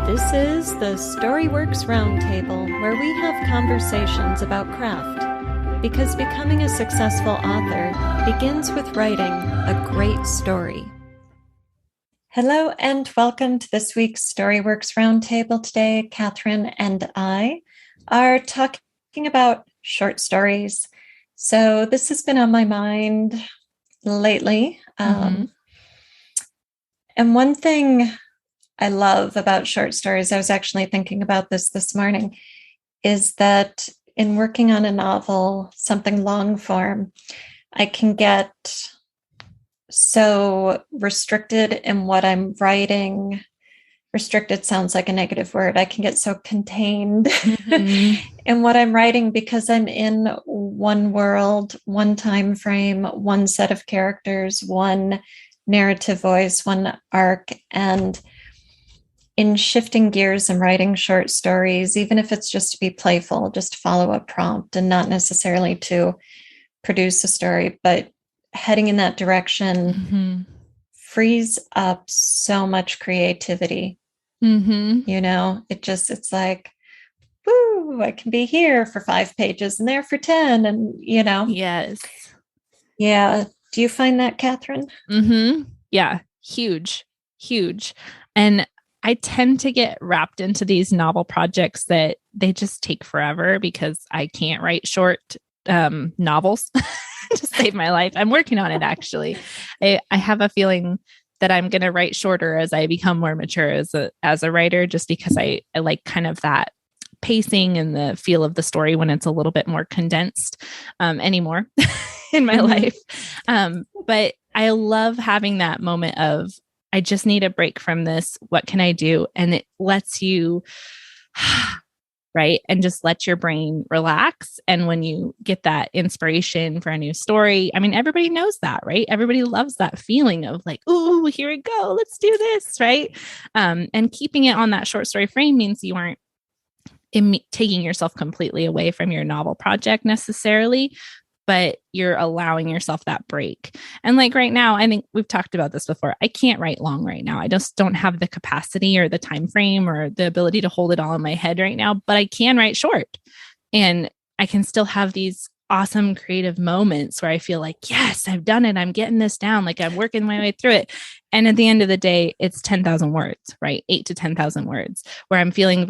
This is the Storyworks Roundtable, where we have conversations about craft. Because becoming a successful author begins with writing a great story. Hello and welcome to this week's Storyworks Roundtable. Today, Kathryn and I are talking about short stories. So this has been on my mind lately. And one thing I love about short stories, I was actually thinking about this morning, is that in working on a novel, something long form, I can get so restricted in what I'm writing. Restricted sounds like a negative word. I can get so contained in what I'm writing because I'm in one world, one time frame, one set of characters, one narrative voice, one arc. And in shifting gears and writing short stories, even if it's just to be playful, just to follow a prompt and not necessarily to produce a story, but heading in that direction frees up so much creativity. You know, it's like, woo, I can be here for 5 pages and there for 10. And, you know. Yes. Yeah. Do you find that, Kathryn? Yeah. Huge. And I tend to get wrapped into these novel projects that they just take forever because I can't write short novels to save my life. I'm working on it, actually. I have a feeling that I'm going to write shorter as I become more mature as a writer, just because I like kind of that pacing and the feel of the story when it's a little bit more condensed anymore in my life. But I love having that moment of, I just need a break from this. What can I do? And it lets you, right? And just let your brain relax. And when you get that inspiration for a new story, I mean, everybody knows that, right? Everybody loves that feeling of like, ooh, here we go. Let's do this, right? And keeping it on that short story frame means you aren't taking yourself completely away from your novel project necessarily, but you're allowing yourself that break. And like right now, I think we've talked about this before. I can't write long right now. I just don't have the capacity or the time frame or the ability to hold it all in my head right now, but I can write short. And I can still have these awesome creative moments where I feel like, yes, I've done it. I'm getting this down. Like I'm working my way through it. And at the end of the day, it's 10,000 words, right? 8 to 10,000 words where I'm feeling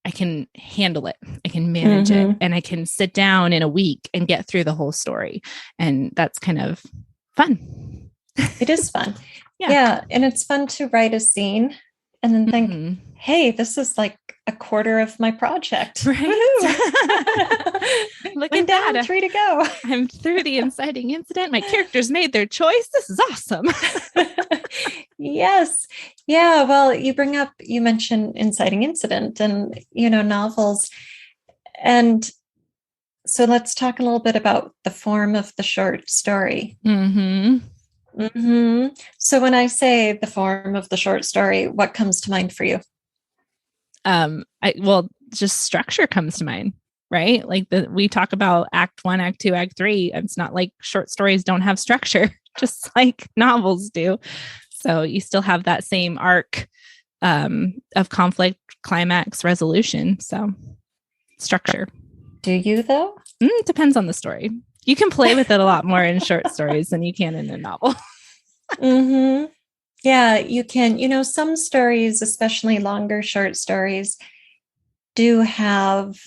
I can handle it. I can manage it, and I can sit down in a week and get through the whole story. And that's kind of fun. It is fun. Yeah. And it's fun to write a scene and then think, hey, this is like a quarter of my project. Right. Look at that. 3 to go. I'm through the inciting incident. My characters made their choice. This is awesome. Yes. Yeah. Well, you mentioned inciting incident and, novels. And so let's talk a little bit about the form of the short story. So when I say the form of the short story, what comes to mind for you? Just structure comes to mind, right? Like we talk about Act 1, Act 2, Act 3. It's not like short stories don't have structure, just like novels do. So you still have that same arc of conflict, climax, resolution. So structure. Do you though? Depends on the story. You can play with it a lot more in short stories than you can in a novel. Yeah, you can. Some stories, especially longer short stories, do have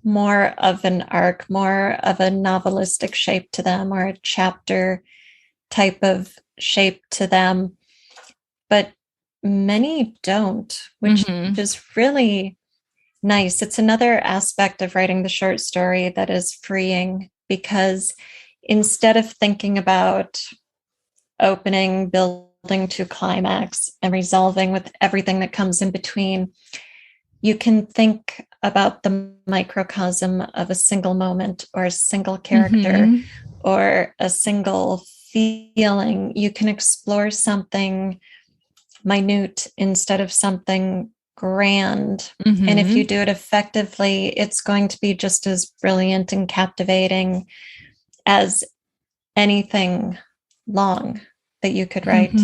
more of an arc, more of a novelistic shape to them, or a chapter type of shape to them. But many don't, which is really nice. It's another aspect of writing the short story that is freeing, because instead of thinking about opening, building to climax, and resolving with everything that comes in between, you can think about the microcosm of a single moment or a single character or a single feeling. You can explore something minute instead of something grand. And if you do it effectively, it's going to be just as brilliant and captivating as anything long that you could write.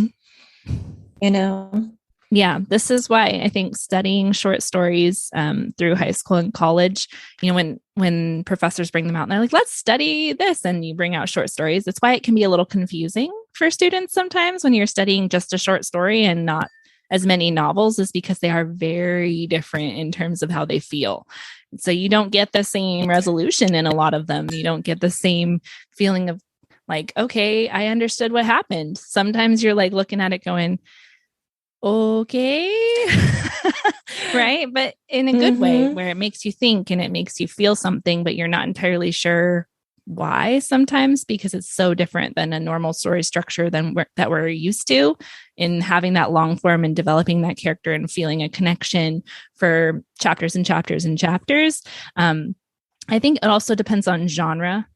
Yeah, this is why I think studying short stories through high school and college, when professors bring them out and they're like, let's study this, and you bring out short stories, that's why it can be a little confusing for students sometimes when you're studying just a short story and not as many novels, is because they are very different in terms of how they feel. So you don't get the same resolution in a lot of them. You don't get the same feeling of like, okay, I understood what happened. Sometimes you're like looking at it going, okay. Right. But in a good way, where it makes you think and it makes you feel something, but you're not entirely sure why sometimes, because it's so different than a normal story structure that we're used to in having that long form and developing that character and feeling a connection for chapters and chapters and chapters. I think it also depends on genre,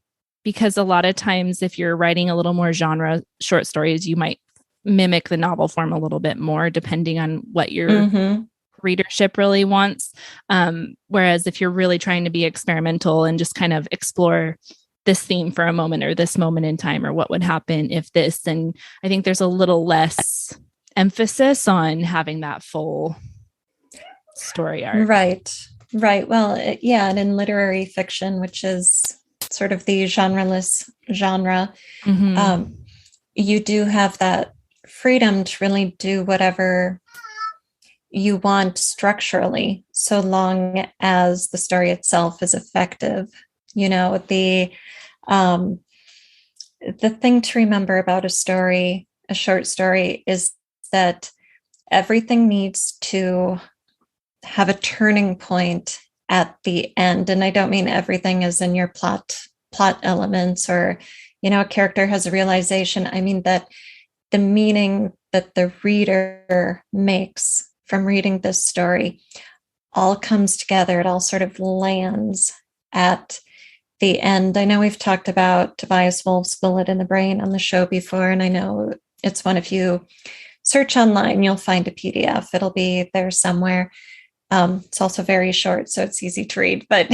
because a lot of times if you're writing a little more genre short stories, you might mimic the novel form a little bit more depending on what your readership really wants. Whereas if you're really trying to be experimental and just kind of explore this theme for a moment or this moment in time or what would happen if this, then I think there's a little less emphasis on having that full story arc. Right. Well, and in literary fiction, which is sort of the genreless genre, you do have that freedom to really do whatever you want structurally, so long as the story itself is effective. The thing to remember about a short story, is that everything needs to have a turning point at the end. And I don't mean everything as in your plot elements or, a character has a realization. I mean that the meaning that the reader makes from reading this story all comes together. It all sort of lands at the end. I know we've talked about Tobias Wolff's Bullet in the Brain on the show before, and I know it's one. If you search online, you'll find a PDF. It'll be there somewhere. It's also very short, so it's easy to read. But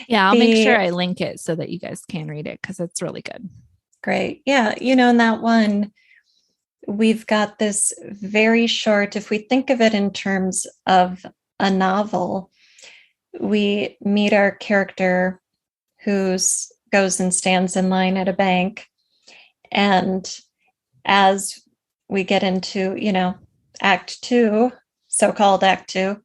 yeah, I'll make sure I link it so that you guys can read it, because it's really good. Great. Yeah. In that one, we've got this very short, if we think of it in terms of a novel, we meet our character who goes and stands in line at a bank. And as we get into, Act 2, so-called Act 2,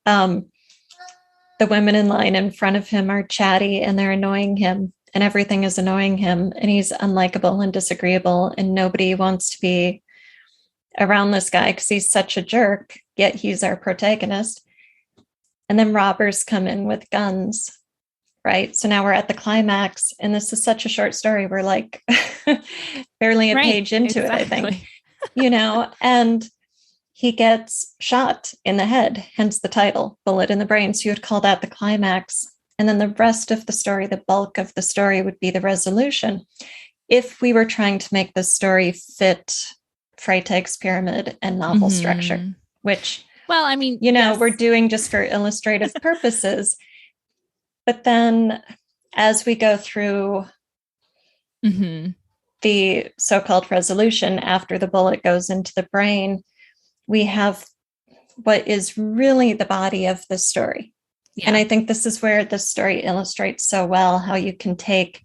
the women in line in front of him are chatty and they're annoying him, and everything is annoying him, and he's unlikable and disagreeable, and nobody wants to be around this guy because he's such a jerk, yet he's our protagonist. And then robbers come in with guns, right? So now we're at the climax, and this is such a short story. We're like barely a page into it, I think, and he gets shot in the head, hence the title, Bullet in the Brain. So you would call that the climax. And then the rest of the story, the bulk of the story, would be the resolution. If we were trying to make the story fit Freytag's pyramid and novel structure, which, well, I mean, we're doing just for illustrative purposes. But then as we go through the so-called resolution, after the bullet goes into the brain, we have what is really the body of the story. Yeah. And I think this is where the story illustrates so well how you can take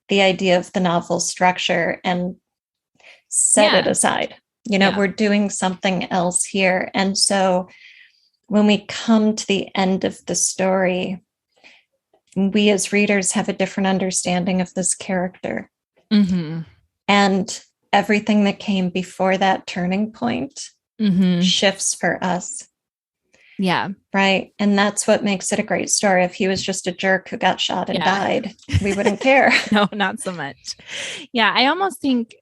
the idea of the novel structure and set it aside. We're doing something else here. And so when we come to the end of the story, we as readers have a different understanding of this character. And everything that came before that turning point shifts for us. Yeah. Right. And that's what makes it a great story. If he was just a jerk who got shot and died, we wouldn't care. No, not so much. Yeah. I almost think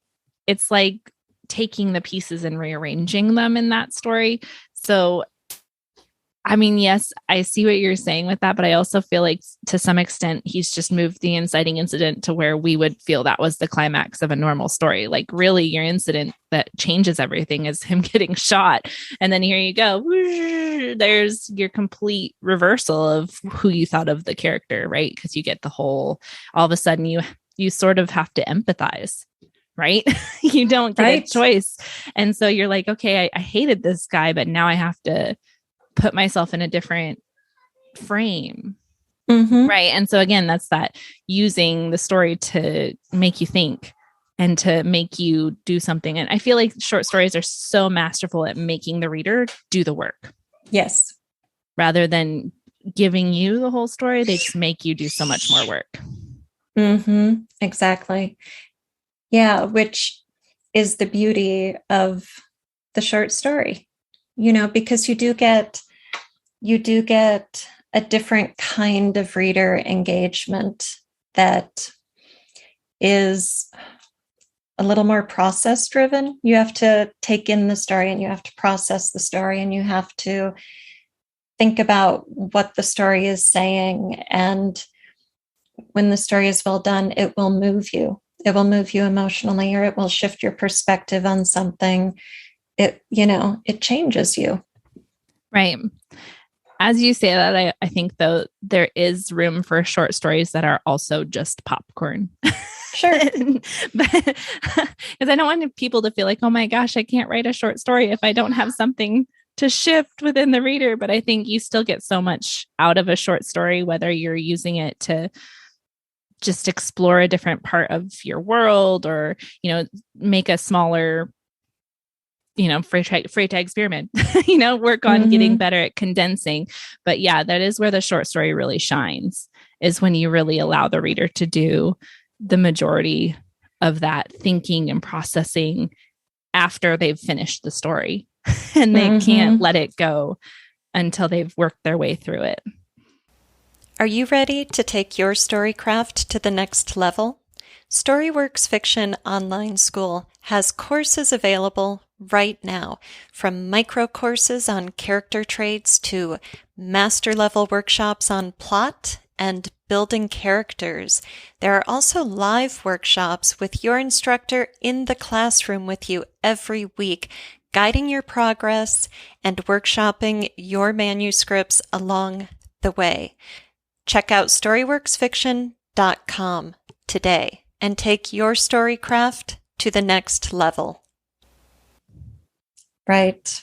it's like taking the pieces and rearranging them in that story. So, I mean, yes, I see what you're saying with that, but I also feel like to some extent, he's just moved the inciting incident to where we would feel that was the climax of a normal story. Like really your incident that changes everything is him getting shot. And then here you go. There's your complete reversal of who you thought of the character, right? Because you get the whole, all of a sudden you sort of have to empathize. right? You don't get a Right. choice. And so you're like, okay, I hated this guy, but now I have to put myself in a different frame. Mm-hmm. Right. And so again, that's that using the story to make you think and to make you do something. And I feel like short stories are so masterful at making the reader do the work. Yes. Rather than giving you the whole story, they just make you do so much more work. Mm-hmm. Exactly. Yeah, which is the beauty of the short story, because you do get a different kind of reader engagement that is a little more process driven. You have to take in the story and you have to process the story and you have to think about what the story is saying. And when the story is well done, it will move you. It will move you emotionally, or it will shift your perspective on something. It changes you. Right. As you say that, I think though there is room for short stories that are also just popcorn. Sure. Because I don't want people to feel like, oh my gosh, I can't write a short story if I don't have something to shift within the reader. But I think you still get so much out of a short story, whether you're using it to just explore a different part of your world or, make a smaller, free to experiment, work on getting better at condensing. But yeah, that is where the short story really shines, is when you really allow the reader to do the majority of that thinking and processing after they've finished the story. And they can't let it go until they've worked their way through it. Are you ready to take your storycraft to the next level? Storyworks Fiction Online School has courses available right now, from micro courses on character traits to master level workshops on plot and building characters. There are also live workshops with your instructor in the classroom with you every week, guiding your progress and workshopping your manuscripts along the way. Check out storyworksfiction.com today and take your storycraft to the next level. Right.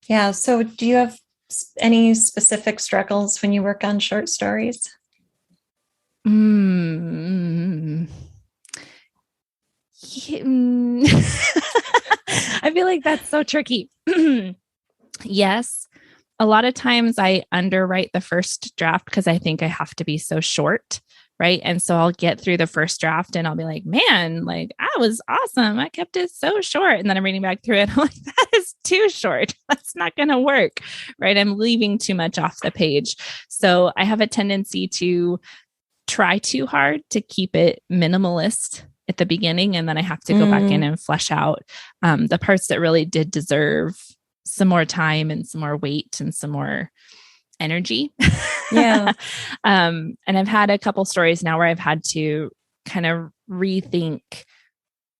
Yeah. So do you have any specific struggles when you work on short stories? I feel like that's so tricky. Yes. A lot of times I underwrite the first draft because I think I have to be so short. Right. And so I'll get through the first draft and I'll be like, man, like I was awesome. I kept it so short. And then I'm reading back through it. I'm like, that is too short. That's not going to work. Right. I'm leaving too much off the page. So I have a tendency to try too hard to keep it minimalist at the beginning. And then I have to go back in and flesh out the parts that really did deserve some more time and some more weight and some more energy. Yeah. And I've had a couple stories now where I've had to kind of rethink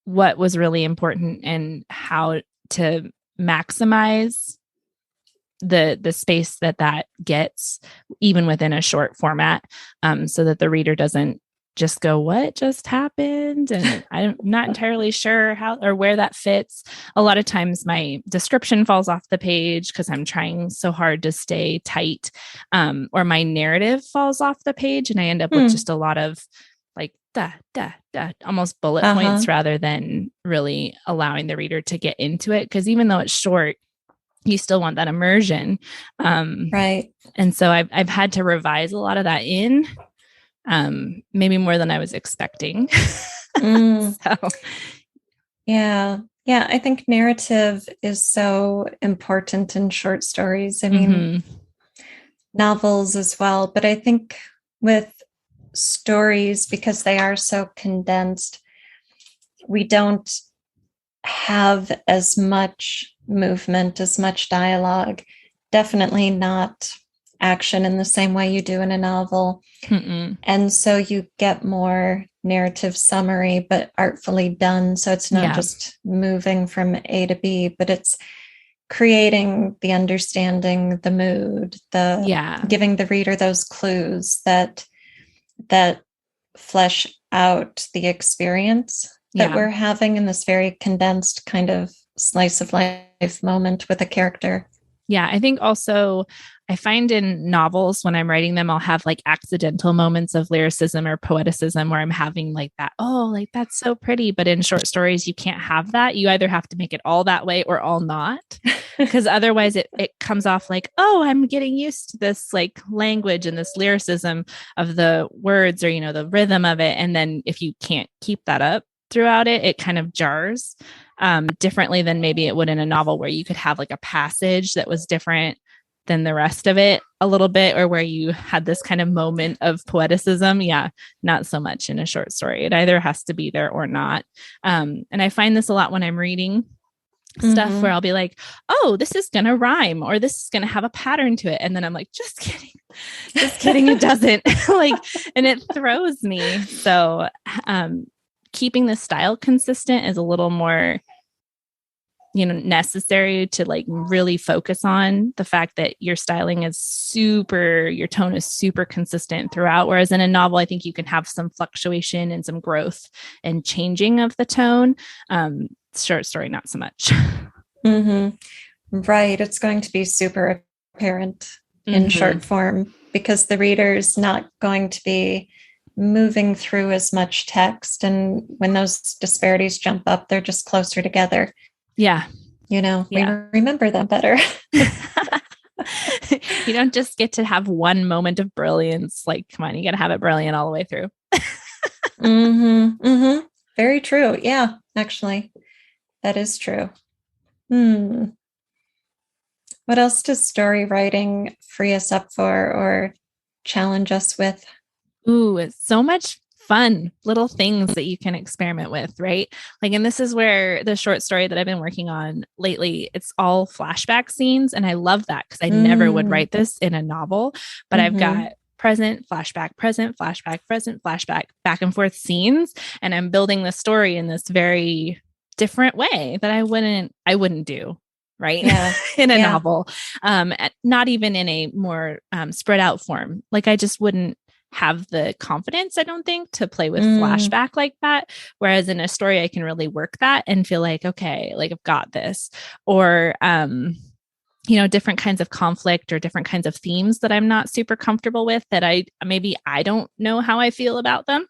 what was really important and how to maximize the space that gets even within a short format, so that the reader doesn't just go, what just happened? And I'm not entirely sure how or where that fits. A lot of times my description falls off the page because I'm trying so hard to stay tight, or my narrative falls off the page and I end up with just a lot of like almost bullet points rather than really allowing the reader to get into it. Because even though it's short, you still want that immersion. Right. And so I've had to revise a lot of that in, maybe more than I was expecting. So. Yeah. Yeah. I think narrative is so important in short stories. I mean, novels as well, but I think with stories, because they are so condensed, we don't have as much movement, as much dialogue, definitely not action in the same way you do in a novel. And so you get more narrative summary, but artfully done. So it's not just moving from A to B, but it's creating the understanding, the mood, giving the reader those clues that flesh out the experience. that Yeah. we're having in this very condensed kind of slice of life moment with a character. Yeah, I think also I find in novels when I'm writing them, I'll have like accidental moments of lyricism or poeticism where I'm having like that, oh, like that's so pretty. But in short stories, you can't have that. You either have to make it all that way or all not, because otherwise it comes off like, oh, I'm getting used to this like language and this lyricism of the words or, the rhythm of it. And then if you can't keep that up throughout it, it kind of jars differently than maybe it would in a novel where you could have like a passage that was different than the rest of it a little bit, or where you had this kind of moment of poeticism. Yeah, not so much in a short story. It either has to be there or not. And I find this a lot when I'm reading stuff where I'll be like, oh, this is going to rhyme, or this is going to have a pattern to it. And then I'm like, just kidding. It doesn't and it throws me. So, keeping the style consistent is a little more, necessary to like really focus on the fact that your styling is your tone is super consistent throughout. Whereas in a novel, I think you can have some fluctuation and some growth and changing of the tone. Short story, not so much. Right. It's going to be super apparent in short form because the reader's not going to be moving through as much text. And when those disparities jump up, they're just closer together. Yeah. We remember them better. You don't just get to have one moment of brilliance. Like, come on, you got to have it brilliant all the way through. Very true. Yeah, actually, that is true. What else does story writing free us up for or challenge us with? Ooh, it's so much fun little things that you can experiment with, right? Like, and this is where the short story that I've been working on lately, it's all flashback scenes. And I love that because I never would write this in a novel, but I've got present, flashback, present, flashback, present, flashback, back and forth scenes. And I'm building the story in this very different way that I wouldn't do. Right. Yeah. In a novel, not even in a more spread out form. Like I just wouldn't have the confidence, I don't think, to play with flashback like that. Whereas in a story, I can really work that and feel like, okay, like I've got this. Or, different kinds of conflict or different kinds of themes that I'm not super comfortable with that I don't know how I feel about them.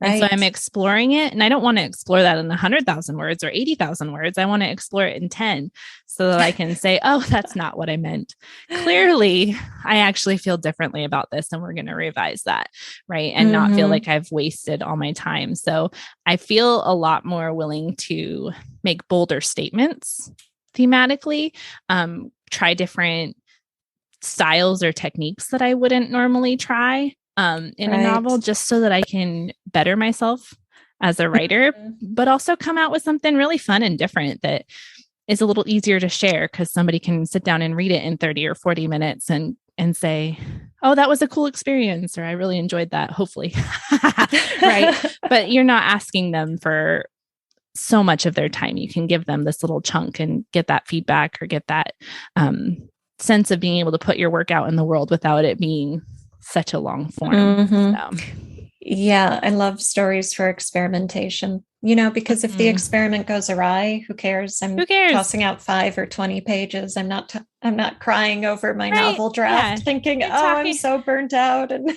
Right. And so I'm exploring it, and I don't want to explore that in 100,000 words or 80,000 words. I want to explore it in 10 so that I can say, oh, that's not what I meant. Clearly, I actually feel differently about this, and we're going to revise that. Right. And not feel like I've wasted all my time. So I feel a lot more willing to make bolder statements thematically, try different styles or techniques that I wouldn't normally try in a novel, just so that I can better myself as a writer, but also come out with something really fun and different that is a little easier to share because somebody can sit down and read it in 30 or 40 minutes and say, oh, that was a cool experience, or I really enjoyed that, hopefully. Right. But you're not asking them for so much of their time. You can give them this little chunk and get that feedback or get that sense of being able to put your work out in the world without it being such a long form. So. Yeah, I love stories for experimentation, because if the experiment goes awry, who cares? Who cares? Tossing out 5 or 20 pages. I'm not crying over my novel draft thinking, I'm so burnt out. And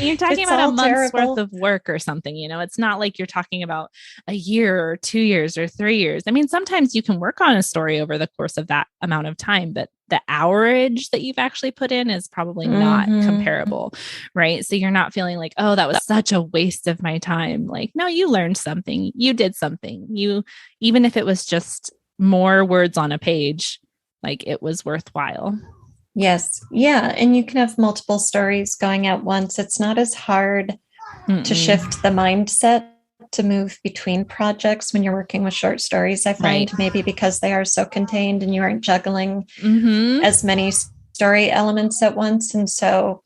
you're talking about a month's worth of work or something, it's not like you're talking about a year or 2 years or 3 years. I mean, sometimes you can work on a story over the course of that amount of time, but the hourage that you've actually put in is probably not comparable, right? So you're not feeling like, oh, that was such a waste of my time. Like, no, you learned something, you did something, even if it was just more words on a page, like it was worthwhile. Yes. Yeah. And you can have multiple stories going at once. It's not as hard to shift the mindset to move between projects when you're working with short stories. I find maybe because they are so contained and you aren't juggling as many story elements at once. And so,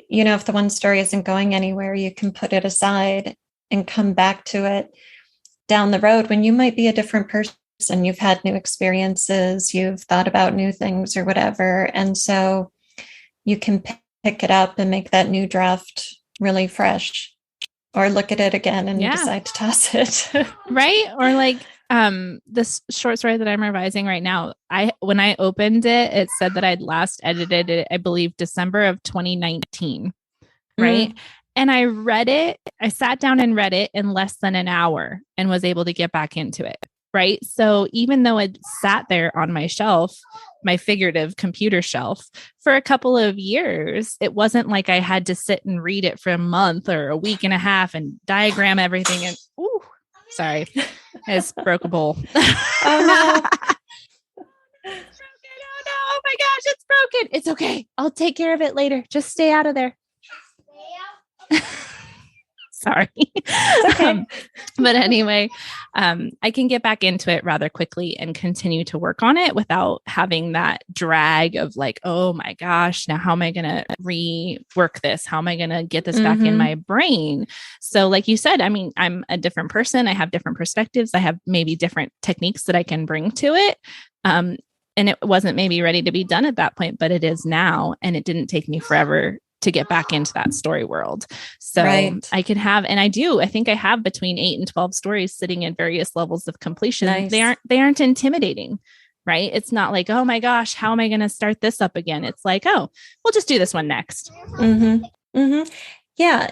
if the one story isn't going anywhere, you can put it aside and come back to it down the road when you might be a different person. You've had new experiences, you've thought about new things or whatever. And so you can pick it up and make that new draft really fresh. or look at it again and decide to toss it. Right. Or like this short story that I'm revising right now, when I opened it, it said that I'd last edited it, I believe, December of 2019. Right. And I sat down and read it in less than an hour and was able to get back into it. Right. So even though it sat there on my shelf, my figurative computer shelf, for a couple of years, it wasn't like I had to sit and read it for a month or a week and a half and diagram everything. And sorry, I just broke a bowl. Oh no. It's broken. Oh no. Oh my gosh, it's broken. It's okay. I'll take care of it later. Just stay out of there. Sorry. It's okay. But anyway, I can get back into it rather quickly and continue to work on it without having that drag of like, oh my gosh, now how am I going to rework this? How am I going to get this back in my brain? So like you said, I mean, I'm a different person. I have different perspectives. I have maybe different techniques that I can bring to it. And it wasn't maybe ready to be done at that point, but it is now. And it didn't take me forever to get back into that story world. So I can have, and I think I have between 8 and 12 stories sitting at various levels of completion. Nice. They aren't intimidating, right? It's not like, oh my gosh, how am I going to start this up again? It's like, oh, we'll just do this one next. Yeah.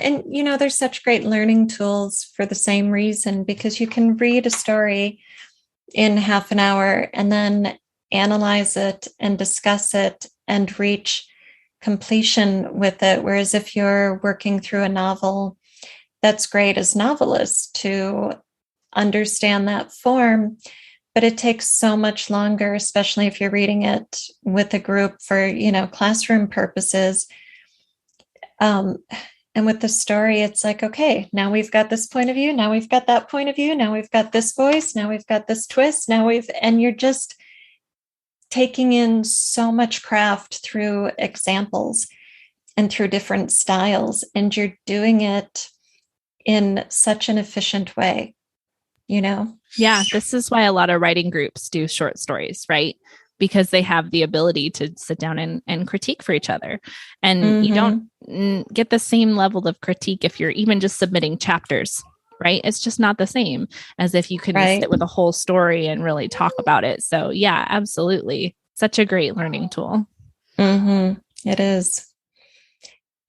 And there's such great learning tools for the same reason, because you can read a story in half an hour and then analyze it and discuss it and reach completion with it. Whereas if you're working through a novel, that's great as novelists to understand that form, but it takes so much longer, especially if you're reading it with a group for, classroom purposes. And with the story, it's like, okay, now we've got this point of view. Now we've got that point of view. Now we've got this voice. Now we've got this twist. And you're just taking in so much craft through examples and through different styles, and you're doing it in such an efficient way, Yeah, this is why a lot of writing groups do short stories, right? Because they have the ability to sit down and critique for each other. And you don't get the same level of critique if you're even just submitting chapters. Right. It's just not the same as if you could sit with a whole story and really talk about it. So yeah, absolutely. Such a great learning tool. It is.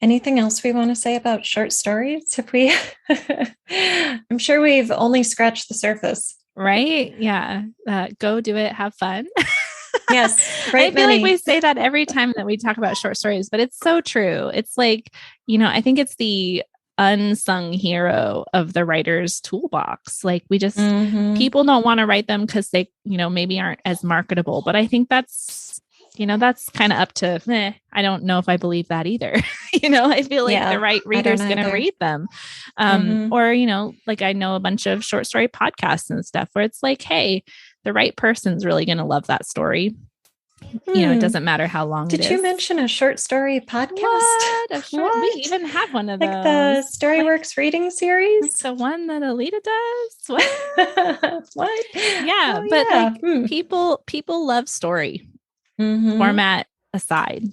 Anything else we want to say about short stories? I'm sure we've only scratched the surface. Right. Yeah. Go do it. Have fun. Yes. I feel like we say that every time that we talk about short stories, but it's so true. It's like, I think it's the unsung hero of the writer's toolbox. Like we just, people don't want to write them because they, maybe aren't as marketable, but I think that's kind of up to, I don't know if I believe that either. I feel like the right reader's going to read them. Or, like I know a bunch of short story podcasts and stuff where it's like, hey, the right person's really going to love that story. It doesn't matter how long it is. Did you mention a short story podcast? What? We even have one of those. Like the Storyworks reading series? Like the one that Alida does? What? What? Yeah, but like people love story, format aside.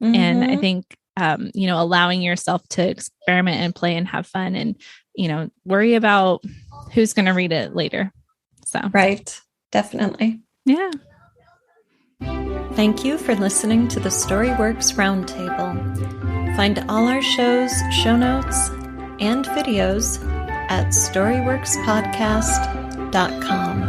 And I think, allowing yourself to experiment and play and have fun and, worry about who's going to read it later. So. Right. Definitely. Yeah. Thank you for listening to the Storyworks Roundtable. Find all our shows, show notes, and videos at storyworkspodcast.com.